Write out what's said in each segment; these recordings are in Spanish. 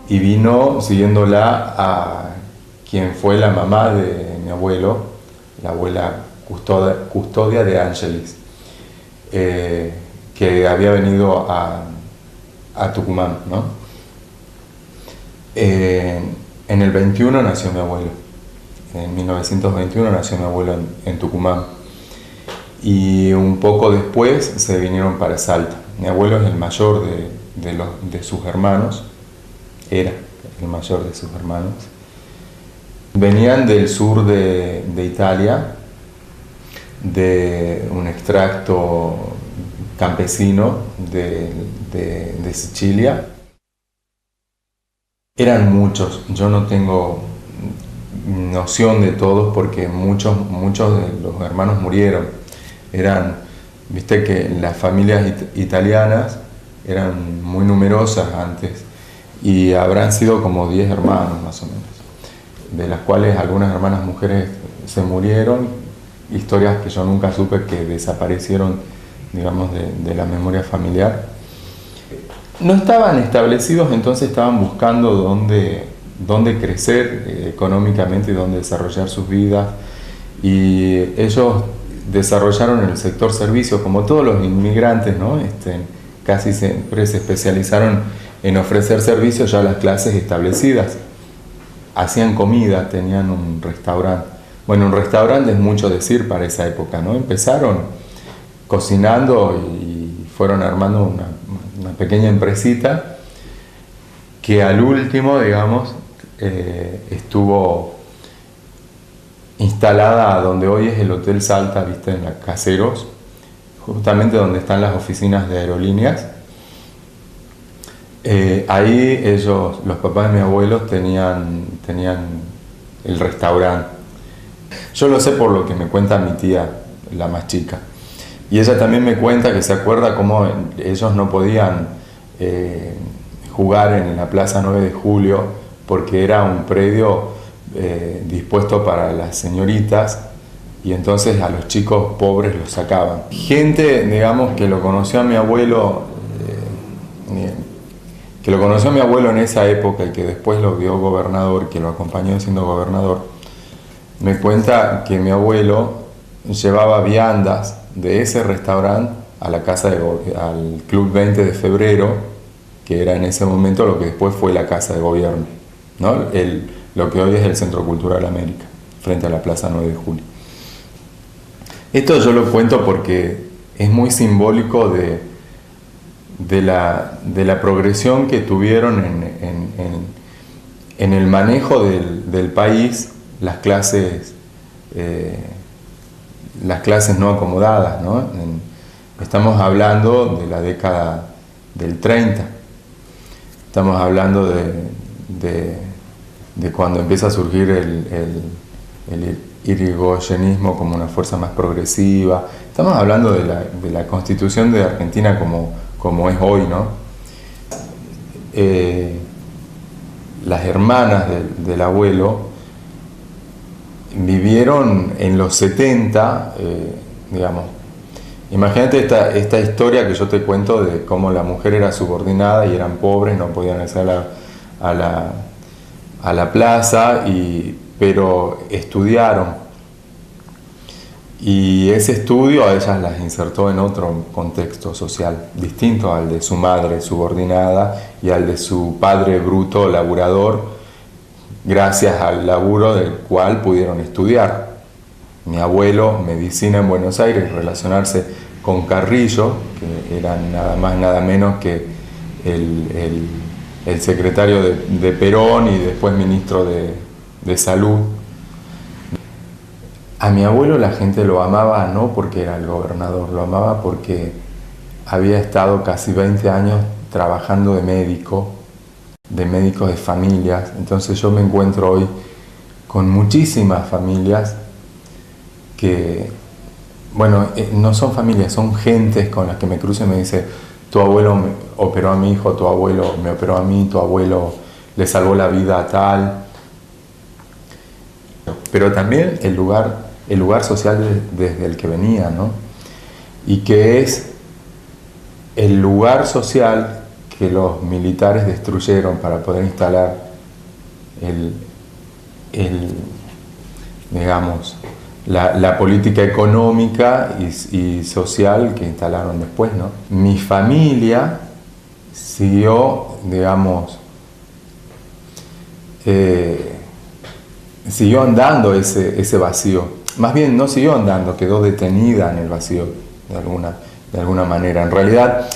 y vino siguiéndola a quien fue la mamá de mi abuelo, la abuela Custodia de Ángeles, que había venido a Tucumán, ¿no? En el 21 nació mi abuelo, en 1921 nació mi abuelo en Tucumán, y un poco después se vinieron para Salta. Mi abuelo es el mayor de sus hermanos, era el mayor de sus hermanos. Venían del sur de Italia, de un extracto campesino de Sicilia. Eran muchos, yo no tengo noción de todos porque muchos de los hermanos murieron. Viste que las familias italianas eran muy numerosas antes y habrán sido como 10 hermanos más o menos, de las cuales algunas hermanas mujeres se murieron, historias que yo nunca supe, que desaparecieron, digamos, de la memoria familiar. No estaban establecidos, entonces estaban buscando dónde crecer económicamente y dónde desarrollar sus vidas, y ellos desarrollaron el sector servicios, como todos los inmigrantes, ¿no? Casi siempre se especializaron en ofrecer servicios ya a las clases establecidas. Hacían comida, tenían un restaurante. Bueno, un restaurante es mucho decir para esa época, ¿no? Empezaron cocinando y fueron armando una pequeña empresita que al último, digamos, estuvo instalada donde hoy es el Hotel Salta, viste, en la Caseros, justamente donde están las oficinas de aerolíneas. Ahí ellos, los papás de mis abuelos, tenían el restaurante. Yo lo sé por lo que me cuenta mi tía, la más chica. Y ella también me cuenta que se acuerda cómo ellos no podían jugar en la Plaza 9 de Julio porque era un predio dispuesto para las señoritas, y entonces a los chicos pobres los sacaban. Gente, digamos, que lo conoció a mi abuelo, en esa época y que después lo vio gobernador, que lo acompañó siendo gobernador, me cuenta que mi abuelo llevaba viandas de ese restaurante a la casa al Club 20 de Febrero, que era en ese momento lo que después fue la Casa de Gobierno, ¿no? Lo que hoy es el Centro Cultural América, frente a la Plaza 9 de Julio. Esto yo lo cuento porque es muy simbólico de la progresión que tuvieron en el manejo del país las clases no acomodadas, ¿no? Estamos hablando de la década del 30, estamos hablando de cuando empieza a surgir el irigoyenismo como una fuerza más progresiva. Estamos hablando de la constitución de Argentina como es hoy, ¿no? Las hermanas del abuelo vivieron en los 70, digamos. Imagínate esta historia que yo te cuento de cómo la mujer era subordinada y eran pobres, no podían acceder a la plaza, pero estudiaron. Y ese estudio a ellas las insertó en otro contexto social, distinto al de su madre subordinada y al de su padre bruto laburador, gracias al laburo del cual pudieron estudiar. Mi abuelo, medicina en Buenos Aires, relacionarse con Carrillo, que era nada más nada menos que el secretario de Perón y después ministro de Salud. A mi abuelo la gente lo amaba no porque era el gobernador, lo amaba porque había estado casi 20 años trabajando de médico de familias. Entonces yo me encuentro hoy con muchísimas familias que, bueno, no son familias, son gentes con las que me cruzo y me dice: tu abuelo me operó a mi hijo, tu abuelo me operó a mí, tu abuelo le salvó la vida a tal. Pero también el lugar social desde el que venía, ¿no? Y que es el lugar social que los militares destruyeron para poder instalar digamos, la política económica y social que instalaron después, ¿no? Mi familia siguió, digamos, siguió andando ese vacío. Más bien no siguió andando, quedó detenida en el vacío de alguna manera. En realidad,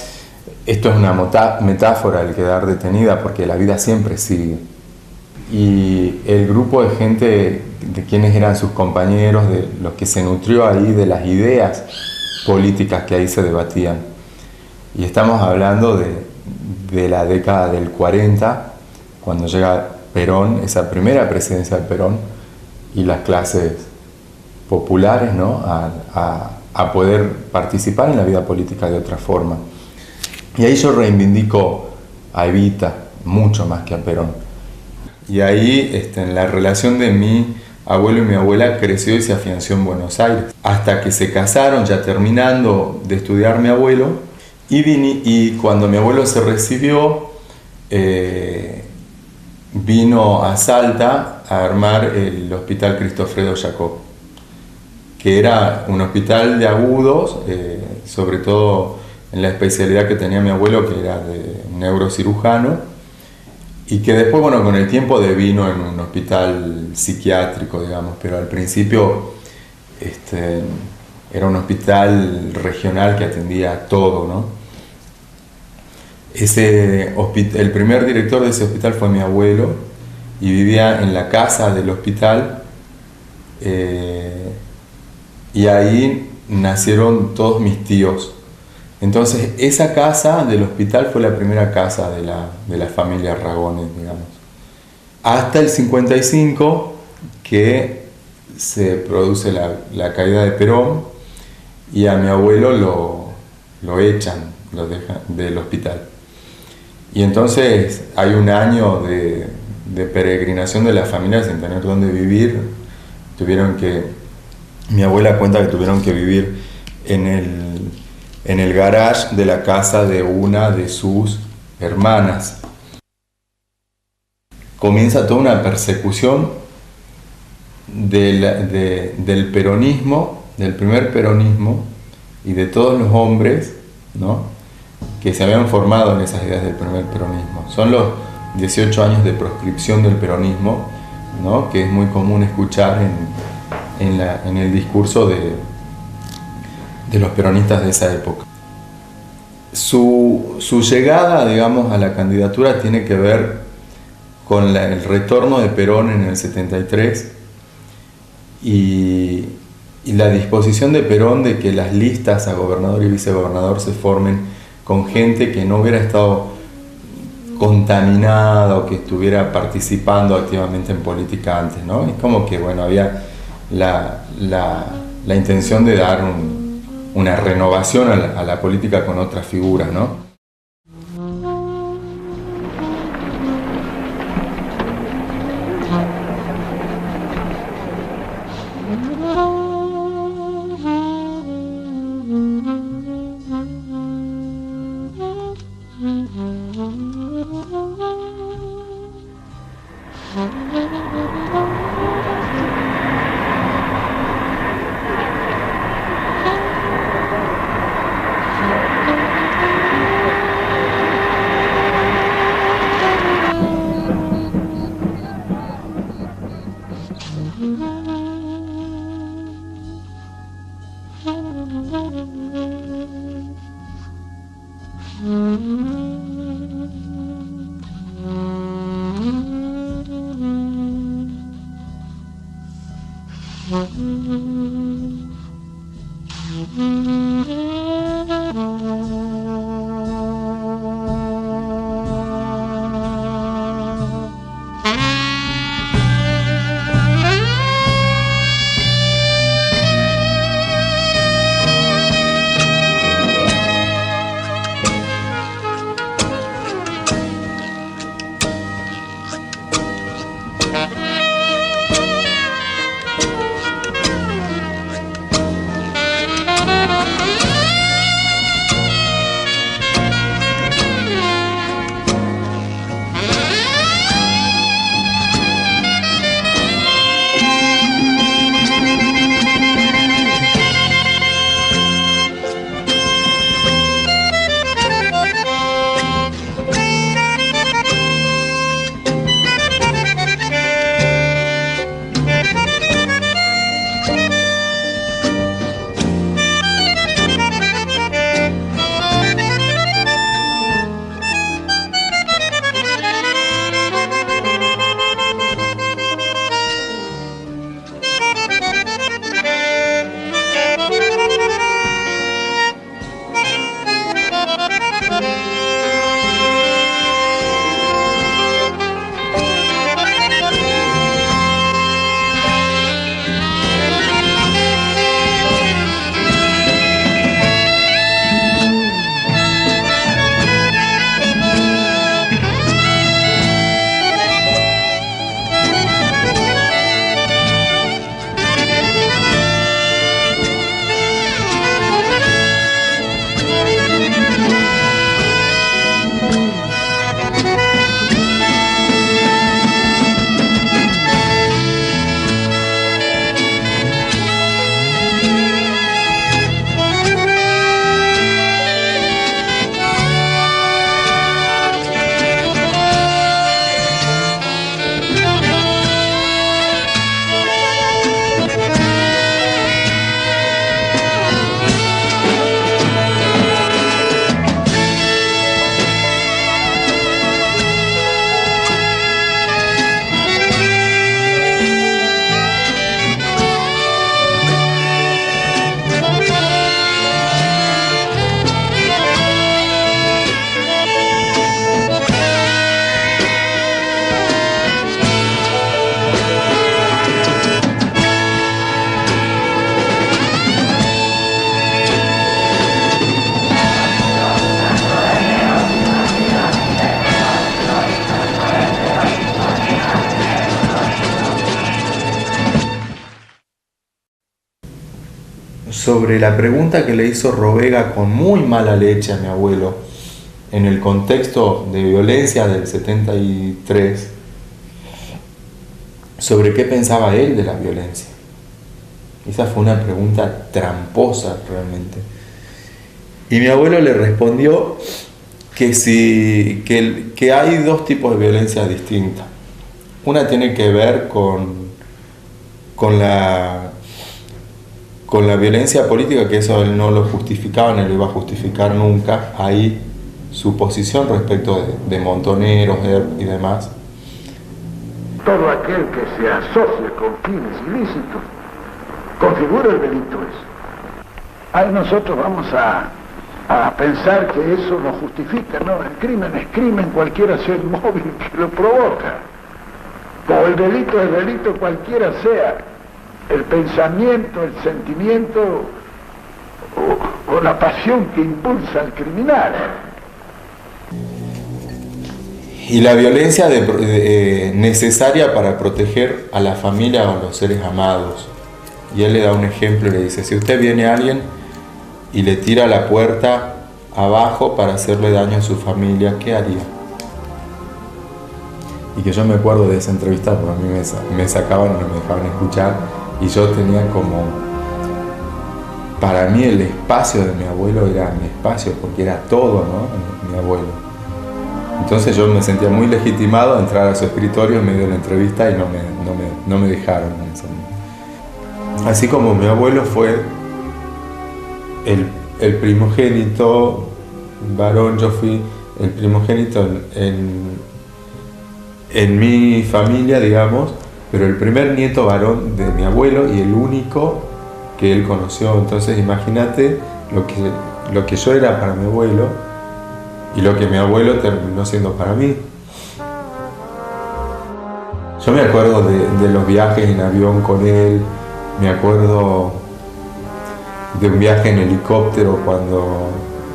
esto es una metáfora, el quedar detenida, porque la vida siempre sigue. Y el grupo de gente, de quienes eran sus compañeros, de los que se nutrió ahí, de las ideas políticas que ahí se debatían. Y estamos hablando de la década del 40, cuando llega Perón, esa primera presidencia de Perón, y las clases populares, ¿no?, a poder participar en la vida política de otra forma. Y ahí yo reivindico a Evita mucho más que a Perón. Y ahí en la relación de mi abuelo y mi abuela creció y se afianzó en Buenos Aires. Hasta que se casaron, ya terminando de estudiar mi abuelo, y cuando mi abuelo se recibió, vino a Salta a armar el Hospital Cristofredo Jacob, que era un hospital de agudos, sobre todo en la especialidad que tenía mi abuelo, que era de neurocirujano, y que después, bueno, con el tiempo devino en un hospital psiquiátrico, digamos, pero al principio era un hospital regional que atendía todo, ¿no? El primer director de ese hospital fue mi abuelo, y vivía en la casa del hospital, y ahí nacieron todos mis tíos. Entonces, esa casa del hospital fue la primera casa de la familia Ragones, digamos. Hasta el 55, que se produce la caída de Perón, y a mi abuelo lo echan, lo dejan del hospital. Y entonces hay un año de peregrinación de la familia sin tener dónde vivir. Mi abuela cuenta que tuvieron que vivir en el garage de la casa de una de sus hermanas. Comienza toda una persecución del peronismo, del primer peronismo, y de todos los hombres, ¿no?, que se habían formado en esas ideas del primer peronismo. Son los 18 años de proscripción del peronismo, ¿no?, que es muy común escuchar en el discurso de los peronistas de esa época. Su llegada, digamos, a la candidatura tiene que ver con el retorno de Perón en el 73 y la disposición de Perón de que las listas a gobernador y vicegobernador se formen con gente que no hubiera estado contaminada o que estuviera participando activamente en política antes, ¿no? Es como que, bueno, había la intención de dar una renovación a la política con otras figuras, ¿no? sobre la pregunta que le hizo Rovega con muy mala leche a mi abuelo en el contexto de violencia del 73, sobre qué pensaba él de la violencia. Esa fue una pregunta tramposa realmente. Y mi abuelo le respondió que hay dos tipos de violencia distintas. Una tiene que ver con la violencia política, que eso él no lo justificaba, no lo iba a justificar nunca. Ahí su posición respecto de montoneros y demás. Todo aquel que se asocie con fines ilícitos configura el delito ese. Ahí nosotros vamos a pensar que eso lo justifica. No, el crimen es crimen, cualquiera sea el móvil que lo provoca. O el delito es delito, cualquiera sea el pensamiento, el sentimiento o la pasión que impulsa al criminal. Y la violencia necesaria para proteger a la familia o a los seres amados. Y él le da un ejemplo y le dice, si usted viene a alguien y le tira la puerta abajo para hacerle daño a su familia, ¿qué haría? Y que yo me acuerdo de esa entrevista, porque a mí me sacaban y no me dejaban escuchar, y yo tenía como, para mí el espacio de mi abuelo era mi espacio, porque era todo, ¿no? Mi abuelo. Entonces yo me sentía muy legitimado a entrar a su escritorio en medio de la entrevista y no me dejaron. Así como mi abuelo fue el primogénito varón, yo fui el primogénito en mi familia, digamos, pero el primer nieto varón de mi abuelo y el único que él conoció. Entonces imagínate lo que yo era para mi abuelo y lo que mi abuelo terminó siendo para mí. Yo me acuerdo de los viajes en avión con él, me acuerdo de un viaje en helicóptero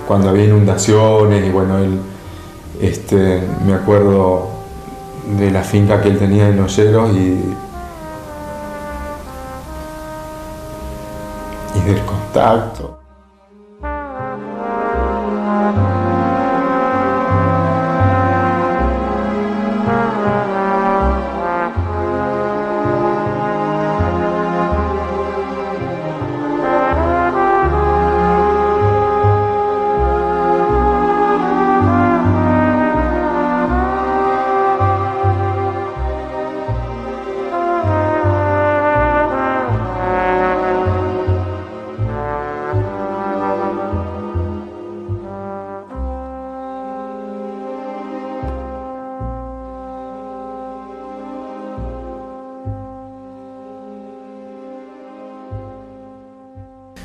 cuando había inundaciones y bueno, él, me acuerdo de la finca que él tenía en Olleros y del contacto.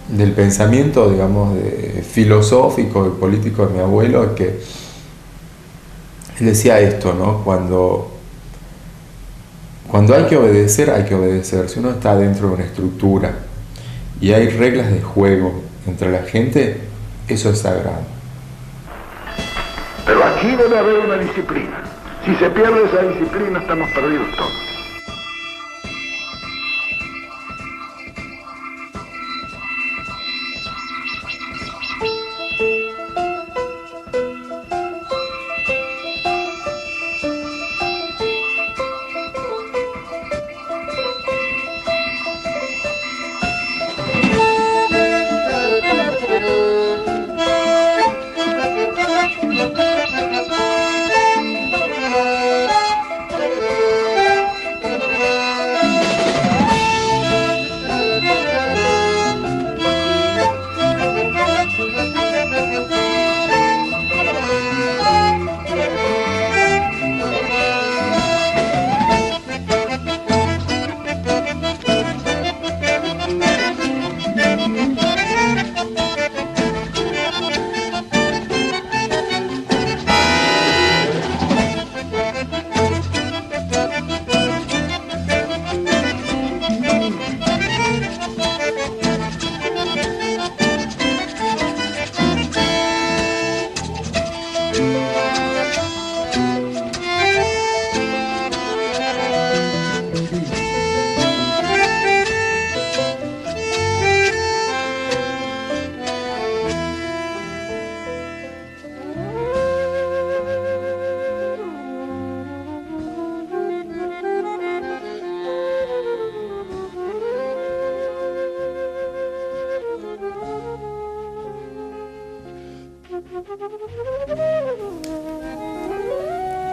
Del pensamiento, digamos, filosófico y político de mi abuelo, es que él decía esto, ¿no? Cuando hay que obedecer, hay que obedecer. Si uno está dentro de una estructura y hay reglas de juego entre la gente, eso es sagrado. Pero aquí debe haber una disciplina. Si se pierde esa disciplina, estamos perdidos todos.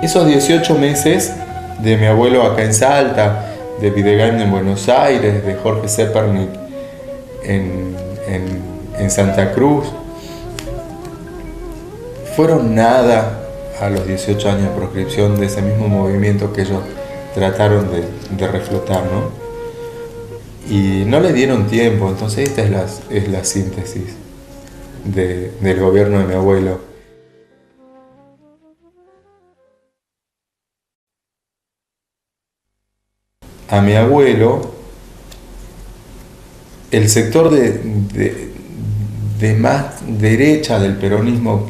Esos 18 meses de mi abuelo acá en Salta, de Videgain en Buenos Aires, de Jorge Zepernik en Santa Cruz, fueron nada a los 18 años de proscripción de ese mismo movimiento que ellos trataron de reflotar, ¿no? Y no le dieron tiempo. Entonces esta es la síntesis del gobierno de mi abuelo. A mi abuelo, el sector de más derecha del peronismo,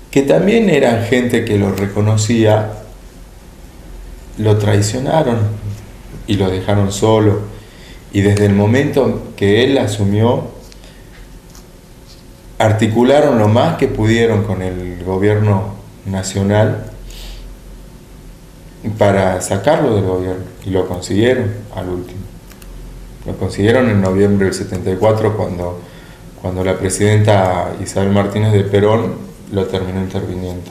que también eran gente que lo reconocía, lo traicionaron y lo dejaron solo. Y desde el momento que él asumió, articularon lo más que pudieron con el gobierno nacional para sacarlo del gobierno, y lo consiguieron al último. Lo consiguieron en noviembre del 74 cuando la presidenta Isabel Martínez de Perón lo terminó interviniendo.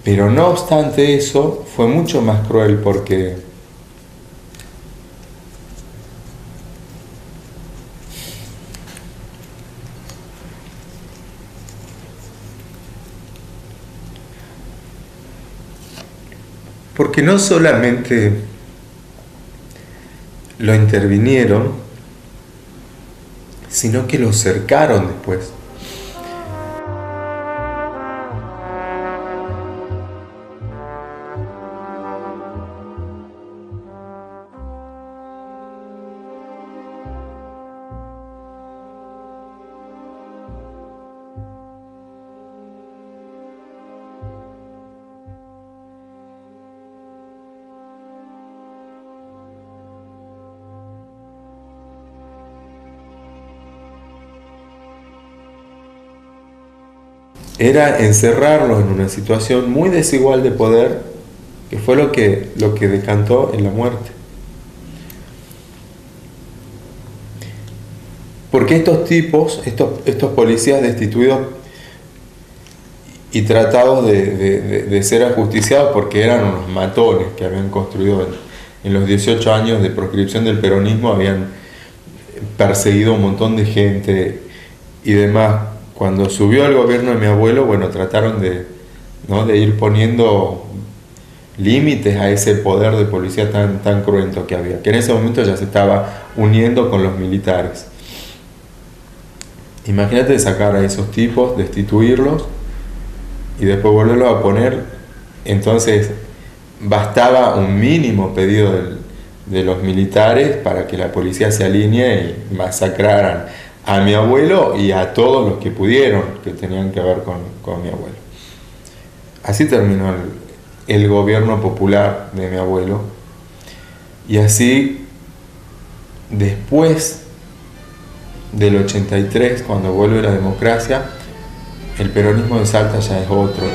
Pero no obstante eso, fue mucho más cruel porque no solamente lo intervinieron, sino que lo cercaron después. Era encerrarlos en una situación muy desigual de poder, que fue lo que decantó en la muerte. Porque estos tipos, estos policías destituidos y tratados de ser ajusticiados porque eran unos matones que habían construido en los 18 años de proscripción del peronismo, habían perseguido a un montón de gente y demás. Cuando subió el gobierno de mi abuelo, bueno, trataron de ir poniendo límites a ese poder de policía tan cruento que había, que en ese momento ya se estaba uniendo con los militares. Imagínate sacar a esos tipos, destituirlos y después volverlos a poner. Entonces bastaba un mínimo pedido de los militares para que la policía se alinee y masacraran a mi abuelo y a todos los que pudieron, que tenían que ver con mi abuelo. Así terminó el gobierno popular de mi abuelo. Y así, después del 83, cuando vuelve la democracia, el peronismo de Salta ya es otro.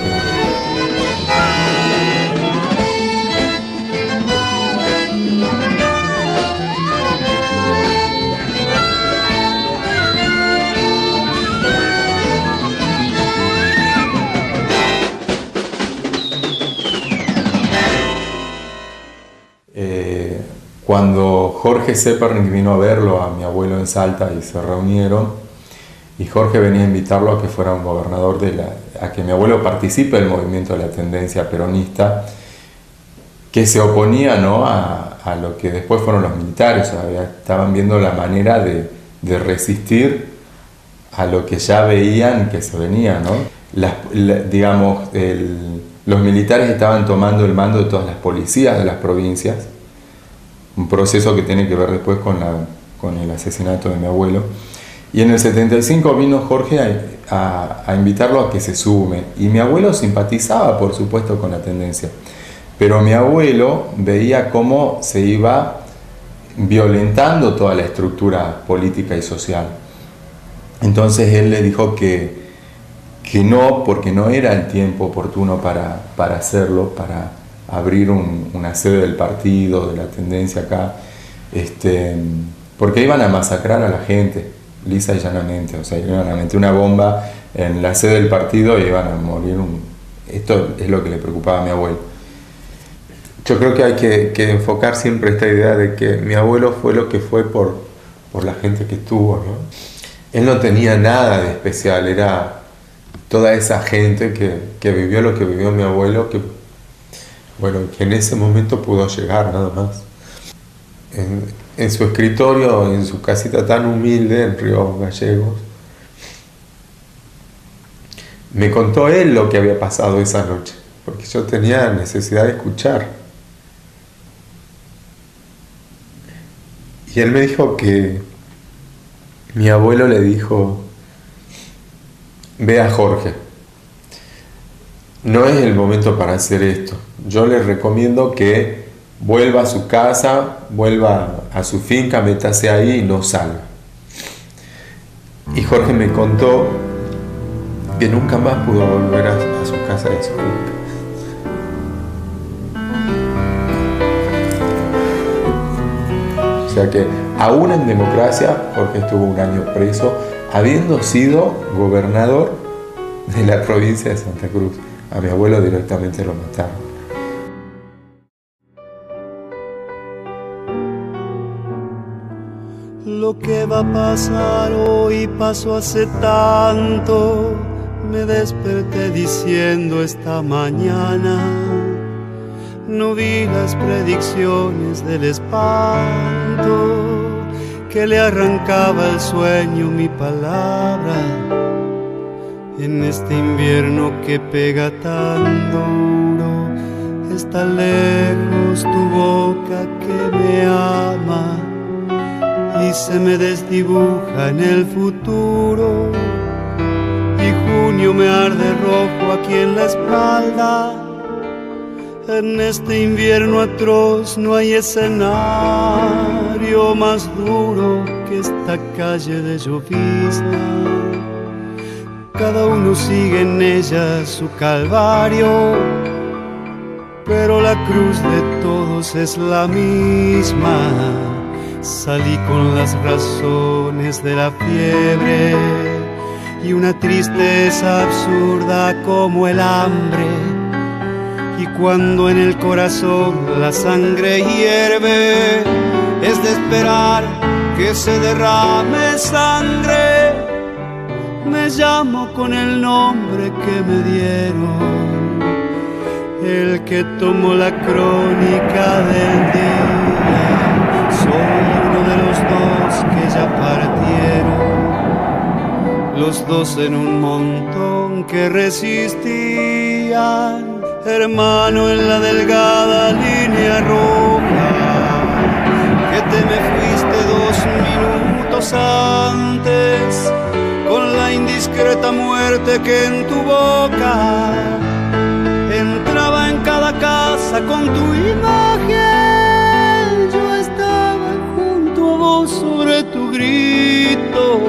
Cuando Jorge Zepernik vino a verlo a mi abuelo en Salta y se reunieron, y Jorge venía a invitarlo a que fuera un gobernador a que mi abuelo participe del movimiento de la tendencia peronista, que se oponía, ¿no?, a lo que después fueron los militares. O sea, estaban viendo la manera de resistir a lo que ya veían que se venía, ¿no? Los militares estaban tomando el mando de todas las policías de las provincias, un proceso que tiene que ver después con el asesinato de mi abuelo. Y en el 75 vino Jorge a invitarlo a que se sume. Y mi abuelo simpatizaba, por supuesto, con la tendencia. Pero mi abuelo veía cómo se iba violentando toda la estructura política y social. Entonces él le dijo que no, porque no era el tiempo oportuno para hacerlo, para abrir una sede del partido, de la tendencia acá, porque iban a masacrar a la gente, lisa y llanamente. O sea, iban a meter una bomba en la sede del partido y iban a morir Esto es lo que le preocupaba a mi abuelo. Yo creo que hay que enfocar siempre esta idea de que mi abuelo fue lo que fue por la gente que estuvo, ¿no? Él no tenía nada de especial, era toda esa gente que vivió lo que vivió mi abuelo, que en ese momento pudo llegar, nada más. En su escritorio, en su casita tan humilde en Río Gallegos, me contó él lo que había pasado esa noche, porque yo tenía necesidad de escuchar. Y él me dijo que mi abuelo le dijo: ve a Jorge, no es el momento para hacer esto. Yo le recomiendo que vuelva a su casa, vuelva a su finca, métase ahí y no salga. Y Jorge me contó que nunca más pudo volver a su casa y a su finca. O sea que, aún en democracia, Jorge estuvo un año preso, habiendo sido gobernador de la provincia de Santa Cruz. A mi abuelo directamente lo mataron. Lo que va a pasar hoy pasó hace tanto. Me desperté diciendo esta mañana. No vi las predicciones del espanto que le arrancaba el sueño mi palabra. En este invierno que pega tan duro, está lejos tu boca que me ama y se me desdibuja en el futuro. Y junio me arde rojo aquí en la espalda. En este invierno atroz no hay escenario más duro que esta calle de llovizna. Cada uno sigue en ella su calvario, pero la cruz de todos es la misma. Salí con las razones de la fiebre y una tristeza absurda como el hambre. Y cuando en el corazón la sangre hierve, es de esperar que se derrame sangre. Me llamo con el nombre que me dieron, el que tomó la crónica del día. Soy uno de los dos que ya partieron, los dos en un montón que resistían. Hermano en la delgada línea roja, que te me fuiste 2 minutos antes, con la indiscreta muerte que en tu boca entraba en cada casa con tu imagen. Yo estaba junto a vos sobre tu grito,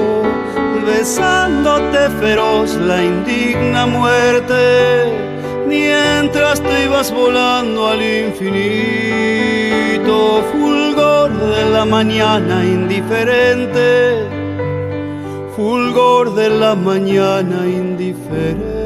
besándote feroz la indigna muerte, mientras te ibas volando al infinito. Fulgor de la mañana indiferente, fulgor de la mañana indiferente.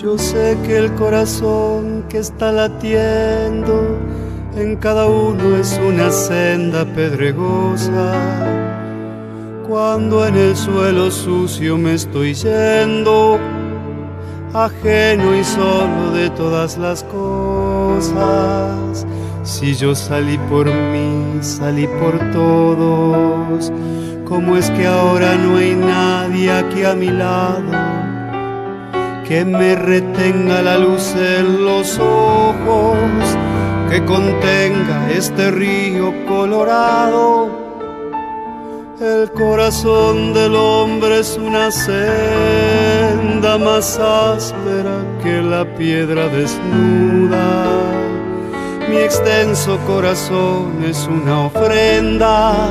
Yo sé que el corazón que está latiendo en cada uno es una senda pedregosa. Cuando en el suelo sucio me estoy yendo, ajeno y solo de todas las cosas. Si yo salí por mí, salí por todos, ¿cómo es que ahora no hay nadie aquí a mi lado que me retenga la luz en los ojos, que contenga este río colorado? El corazón del hombre es una senda más áspera que la piedra desnuda. Mi extenso corazón es una ofrenda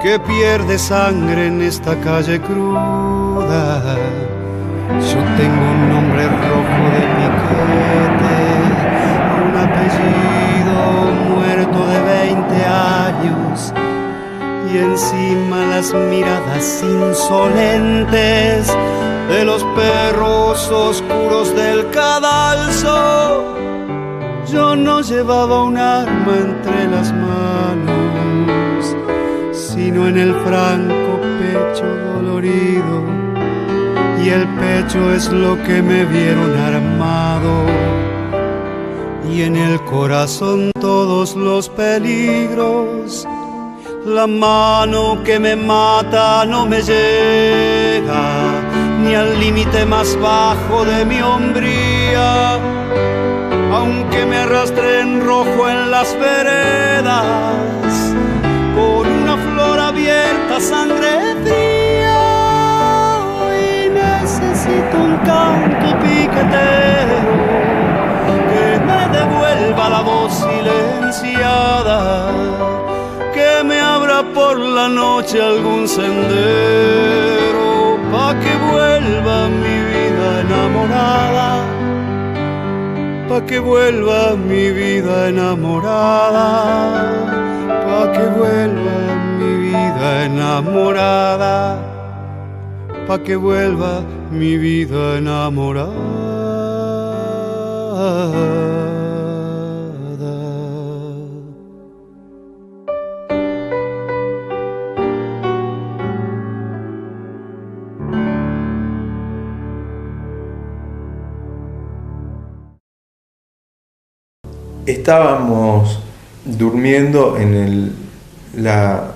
que pierde sangre en esta calle cruda. Yo tengo un nombre rojo de piquete, un apellido muerto de 20 años y encima las miradas insolentes de los perros oscuros del cadalso. Yo no llevaba un arma entre las manos, sino en el franco pecho dolorido, y el pecho es lo que me vieron armado, y en el corazón todos los peligros. La mano que me mata no me llega ni al límite más bajo de mi hombría, aunque me arrastre en rojo en las veredas, con una flor abierta, sangre fría, y necesito un canto piquetero que me devuelva la voz silenciada, que me abra por la noche algún sendero, pa' que vuelva mi vida enamorada, pa' que vuelva mi vida enamorada, pa' que vuelva mi vida enamorada, pa' que vuelva mi vida enamorada. Estábamos durmiendo en la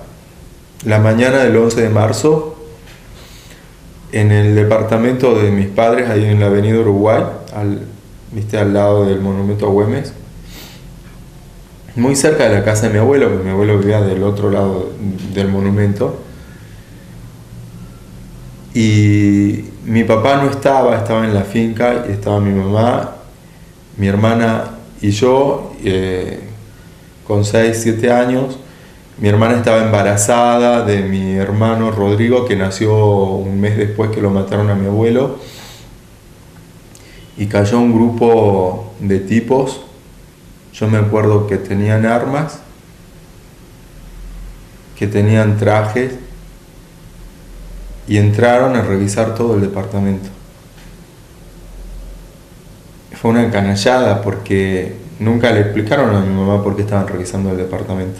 mañana del 11 de marzo en el departamento de mis padres, ahí en la avenida Uruguay, al lado del monumento a Güemes, muy cerca de la casa de mi abuelo, porque mi abuelo vivía del otro lado del monumento. Y mi papá no estaba en la finca, y estaba mi mamá, mi hermana y yo, con 6, 7 años. Mi hermana estaba embarazada de mi hermano Rodrigo, que nació un mes después que lo mataron a mi abuelo. Y cayó un grupo de tipos, yo me acuerdo que tenían armas, que tenían trajes, y entraron a revisar todo el departamento. Fue una canallada porque nunca le explicaron a mi mamá por qué estaban revisando el departamento.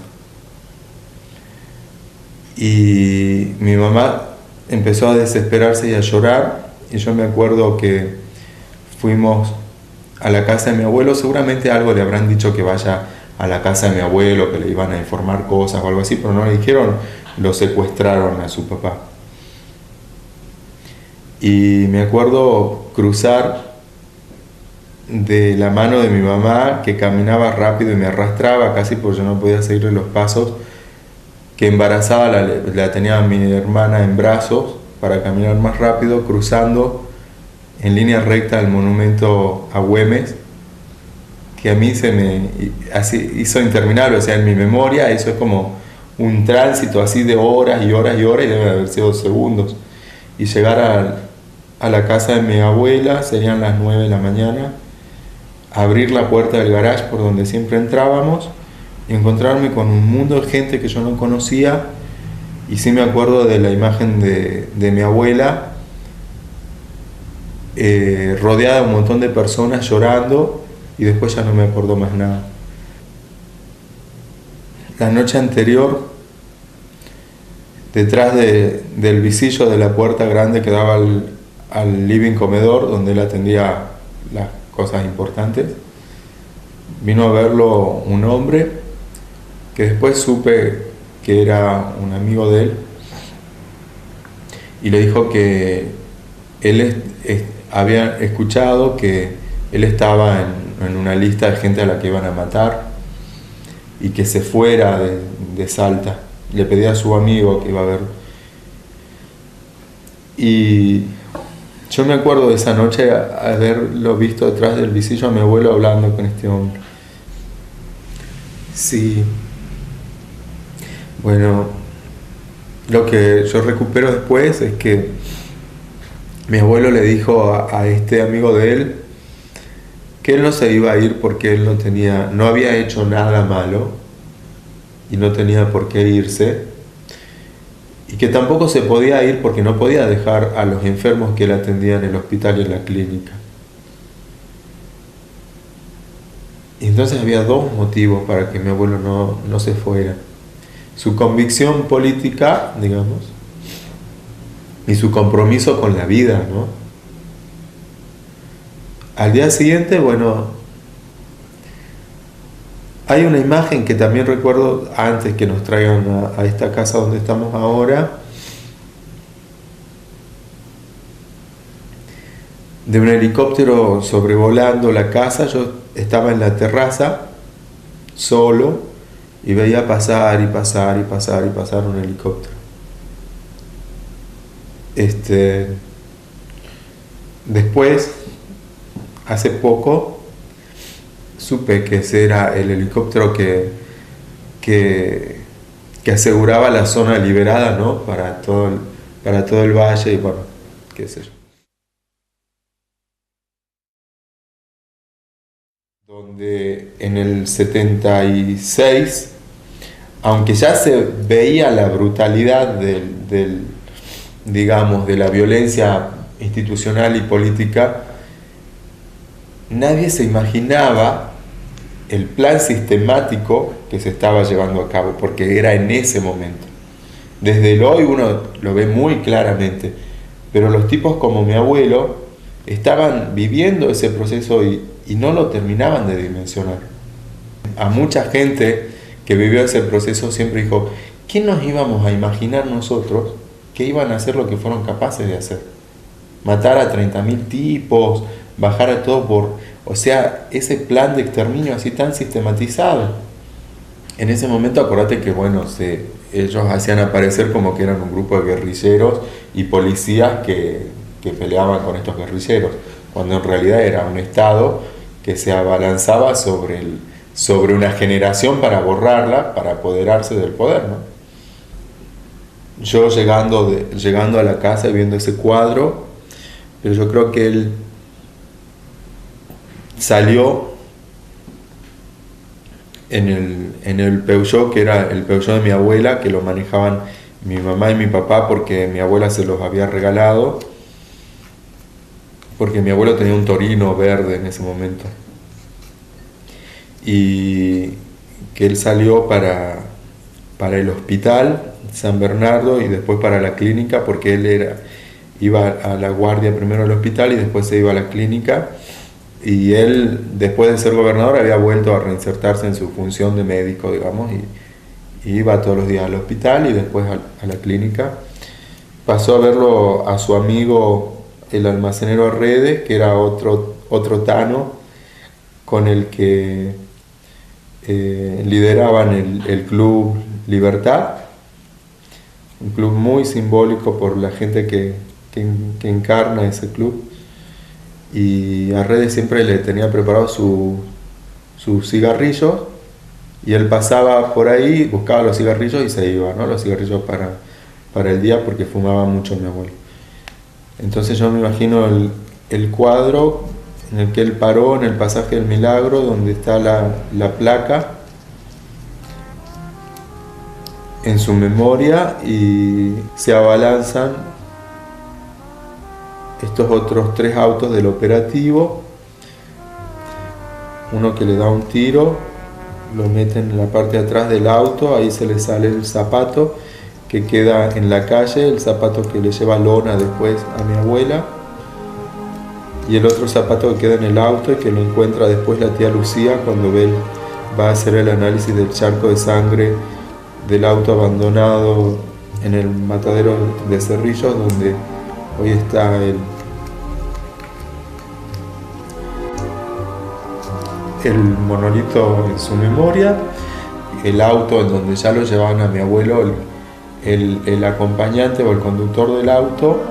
Y mi mamá empezó a desesperarse y a llorar, y yo me acuerdo que fuimos a la casa de mi abuelo. Seguramente algo le habrán dicho, que vaya a la casa de mi abuelo, que le iban a informar cosas o algo así, pero no le dijeron, lo secuestraron a su papá. Y me acuerdo cruzar de la mano de mi mamá, que caminaba rápido y me arrastraba casi porque yo no podía seguirle los pasos, que embarazada la tenía mi hermana en brazos para caminar más rápido, cruzando en línea recta el monumento a Güemes, que a mí se me hizo interminable. O sea, en mi memoria eso es como un tránsito así de horas y horas y horas, y debe haber sido segundos. Y llegar a la casa de mi abuela, serían las 9 de la mañana, abrir la puerta del garage por donde siempre entrábamos y encontrarme con un mundo de gente que yo no conocía. Y sí me acuerdo de la imagen de mi abuela, rodeada de un montón de personas llorando, y después ya no me acuerdo más nada. La noche anterior, detrás del visillo de la puerta grande que daba al living comedor, donde él atendía las cosas importantes, vino a verlo un hombre que después supe que era un amigo de él, y le dijo que él había escuchado que él estaba en una lista de gente a la que iban a matar, y que se fuera de Salta. Le pedía a su amigo que iba a verlo. Y yo me acuerdo de esa noche haberlo visto detrás del visillo a mi abuelo hablando con este hombre. Sí. Bueno, Lo que yo recupero después es que mi abuelo le dijo a este amigo de él que él no se iba a ir porque él no había hecho nada malo y no tenía por qué irse, y que tampoco se podía ir porque no podía dejar a los enfermos que él atendía en el hospital y en la clínica. Y entonces había dos motivos para que mi abuelo no se fuera: su convicción política, digamos, y su compromiso con la vida, ¿no? Al día siguiente, bueno, hay una imagen que también recuerdo antes que nos traigan a esta casa donde estamos ahora, de un helicóptero sobrevolando la casa. Yo estaba en la terraza, solo, y veía pasar y pasar y pasar y pasar un helicóptero. Después, hace poco, supe que ese era el helicóptero que aseguraba la zona liberada, ¿no? Para todo el valle y bueno, qué sé yo. Donde en el 76, aunque ya se veía la brutalidad digamos, de la violencia institucional y política, nadie se imaginaba el plan sistemático que se estaba llevando a cabo, porque era en ese momento. Desde el hoy uno lo ve muy claramente, pero los tipos como mi abuelo estaban viviendo ese proceso y no lo terminaban de dimensionar. A mucha gente que vivió ese proceso siempre dijo: ¿qué nos íbamos a imaginar nosotros que iban a hacer lo que fueron capaces de hacer? Matar a 30.000 tipos, bajar a todos o sea, ese plan de exterminio así tan sistematizado. En ese momento acordate que, bueno, ellos hacían aparecer como que eran un grupo de guerrilleros y policías que peleaban con estos guerrilleros, cuando en realidad era un Estado que se abalanzaba sobre una generación para borrarla, para apoderarse del poder, ¿no? Yo llegando a la casa y viendo ese cuadro, pero yo creo que él salió en el Peugeot, que era el Peugeot de mi abuela, que lo manejaban mi mamá y mi papá porque mi abuela se los había regalado, porque mi abuelo tenía un Torino verde en ese momento, y que él salió para el hospital San Bernardo y después para la clínica, porque él iba a la guardia primero al hospital y después se iba a la clínica, y él, después de ser gobernador, había vuelto a reinsertarse en su función de médico, digamos, y iba todos los días al hospital y después a la clínica. Pasó a verlo a su amigo el almacenero Redes, que era otro tano con el que lideraban el Club Libertad, un club muy simbólico por la gente que encarna ese club. Y a Redes siempre le tenía preparado sus cigarrillos, y él pasaba por ahí, buscaba los cigarrillos y se iba, ¿no? Los cigarrillos para el día, porque fumaba mucho mi abuelo. Entonces yo me imagino el cuadro en el que él paró en el pasaje del Milagro, donde está la placa en su memoria, y se abalanzan estos otros 3 autos del operativo, uno que le da un tiro, lo meten en la parte de atrás del auto, ahí se le sale el zapato que queda en la calle, el zapato que le lleva lona después a mi abuela, y el otro zapato que queda en el auto y que lo encuentra después la tía Lucía cuando va a hacer el análisis del charco de sangre del auto abandonado en el matadero de Cerrillos, donde hoy está el monolito en su memoria, el auto en donde ya lo llevaban a mi abuelo, el acompañante o el conductor del auto,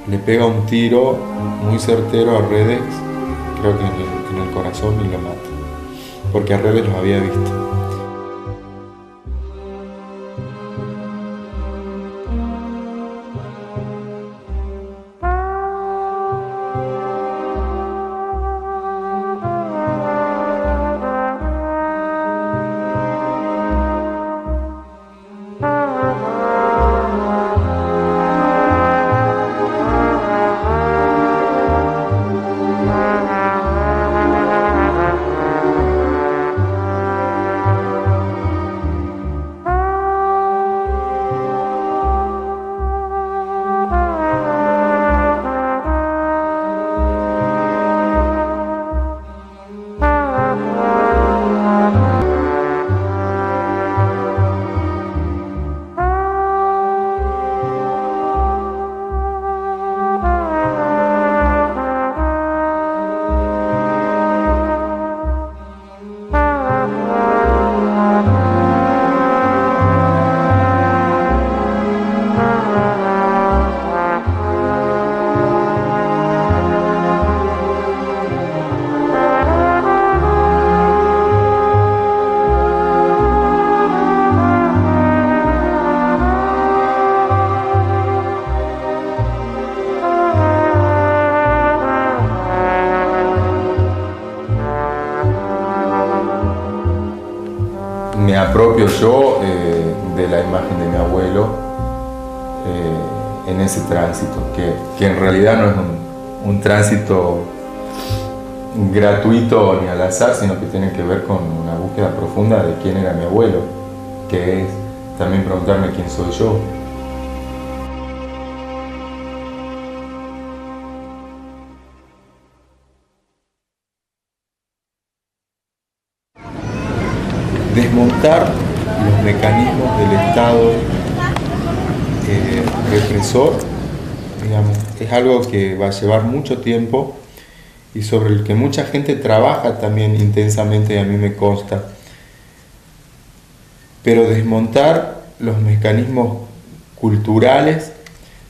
le pega un tiro muy certero a Redes, creo que en el corazón, y lo mata. porque al revés los había visto. Me apropio yo de la imagen de mi abuelo en ese tránsito, que en realidad no es un tránsito gratuito ni al azar, sino que tiene que ver con una búsqueda profunda de quién era mi abuelo, que es también preguntarme quién soy yo. Desmontar los mecanismos del Estado represor, digamos, es algo que va a llevar mucho tiempo y sobre el que mucha gente trabaja también intensamente, y a mí me consta. Pero desmontar los mecanismos culturales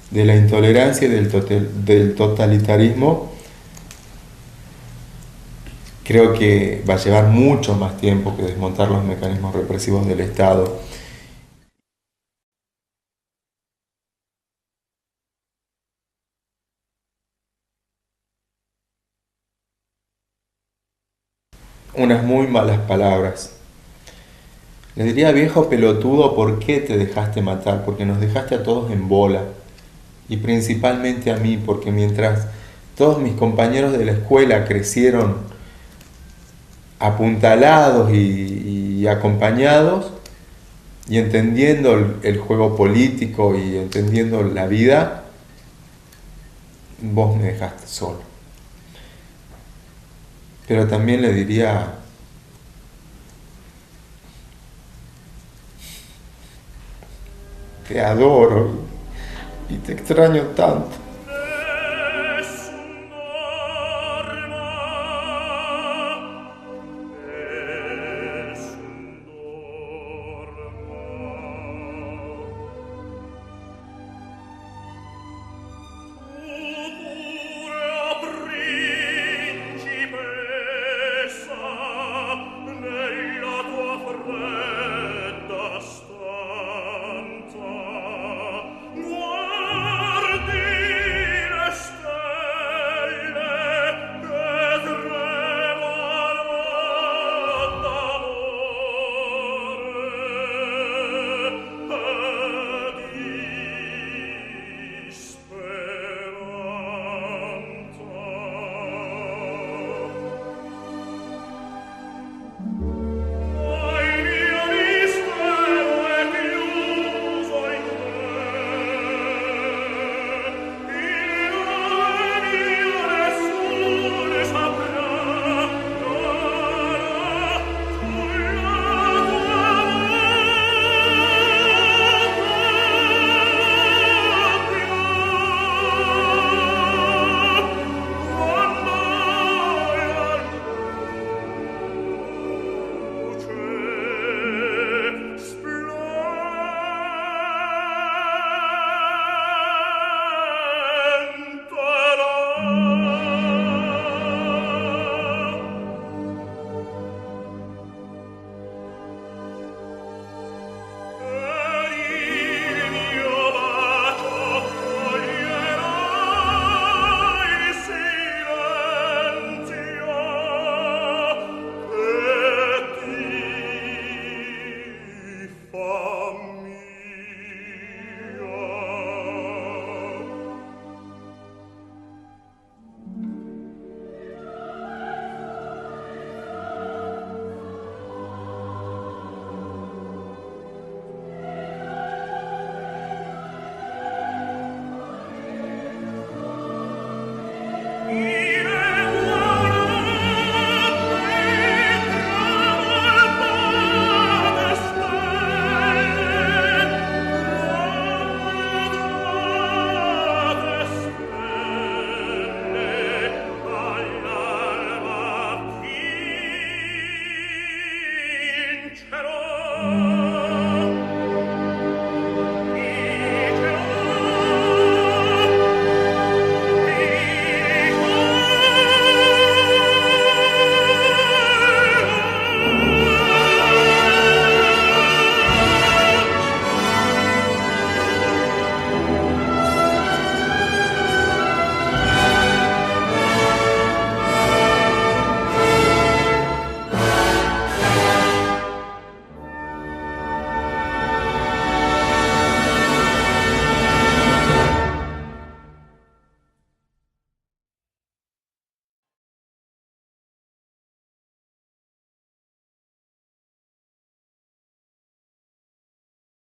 de la intolerancia y del totalitarismo creo que va a llevar mucho más tiempo que desmontar los mecanismos represivos del Estado. Unas muy malas palabras. Le diría: viejo pelotudo, ¿por qué te dejaste matar? Porque nos dejaste a todos en bola. Y principalmente a mí, porque mientras todos mis compañeros de la escuela crecieron apuntalados y acompañados y entendiendo el juego político y entendiendo la vida, vos me dejaste solo. Pero también le diría: te adoro y te extraño tanto. Guardi far